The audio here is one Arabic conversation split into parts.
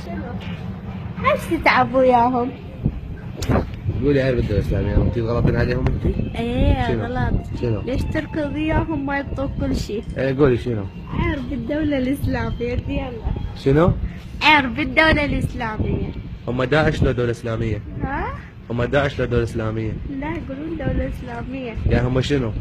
شنو؟ ليش تتعبوا وياهم؟ قولي عرب الدولة الإسلامية، انت غلطين عليهم انت؟ ايه شنو؟ غلط. شنو؟ ليش تركض وياهم ما يعطوك كل شيء؟ ايه قولي شنو؟ عرب الدولة الإسلامية يلا. شنو؟ عرب الدولة الإسلامية. هم داعش لو دولة إسلامية؟ ها؟ هم داعش لو دولة إسلامية؟ لا يقولون دولة إسلامية. يعني هم شنو؟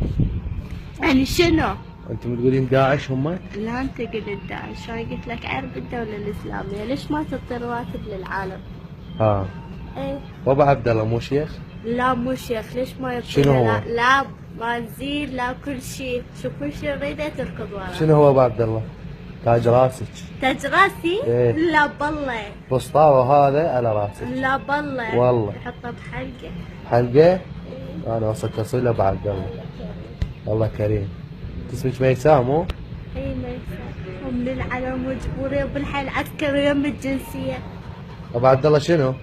يعني شنو؟ انتم تقولين داعش هم؟ لا انت قلت داعش، انا قلت لك عرب الدولة الإسلامية، ليش ما تعطي رواتب للعالم؟ ها. ايه. وابو عبد الله مو شيخ؟ لا مو شيخ، ليش ما يعطينا؟ شنو هو؟ لا بنزين لا كل شيء، شو كل شيء نريده تركض وراه. شنو هو ابو عبد الله؟ تاج راسك. تاج راسي؟ إيه. لا بالله. بسطاوة هذا على راسك. لا بالله. والله. يحطه بحلقه. حلقة؟ انا وصلت اصيل ابو عبد الله. الله كريم. اسمك ميساء مو؟ اي ميساء. ومن العلم مجبورة وبالحي العسكري يم الجنسية. ابو عبد الله شنو؟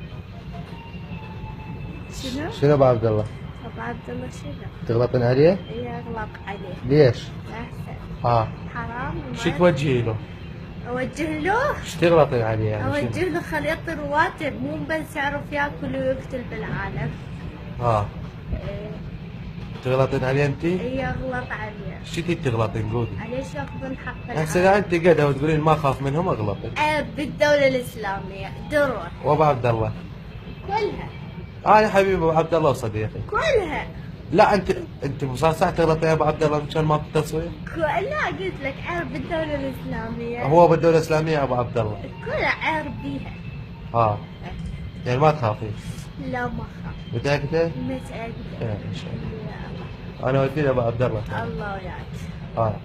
شنو؟ شنو ابو عبد الله؟ ابو عبد الله شنو؟ تغلطين عليه؟ اي اغلط عليه. ليش؟ احسن. ها. حرام. شو توجهي له؟ اوجه له؟ ايش تغلطين عليه يعني؟ شنو؟ اوجه له خليه يعطي رواتب، مو بس يعرف ياكل ويقتل بالعالم. ها. ايه. تغلطين عليه انت؟ اي اغلط عليه. شو تي تغلطين قولي؟ ليش ياخذون حق هسه العالم؟ اذا انت قاعده وتقولين ما اخاف منهم اغلطين. بالدولة الإسلامية دروع. وابو عبد الله؟ كلها. انا حبيبي ابو عبد الله وصديقي. كلها. لا انت مصاصع تغلطين يا ابو عبد الله مشان ما تتصوير؟ لا قلت لك عرب الدولة الإسلامية. هو بالدولة الاسلامية يا ابو عبد الله. كلها عرب بيها. ها. يعني ما تخافين؟ لا ما خاف. متأكدة؟ متأكدة. ان شاء الله. انا ودي ابو عبد الله. الله وياك. ها.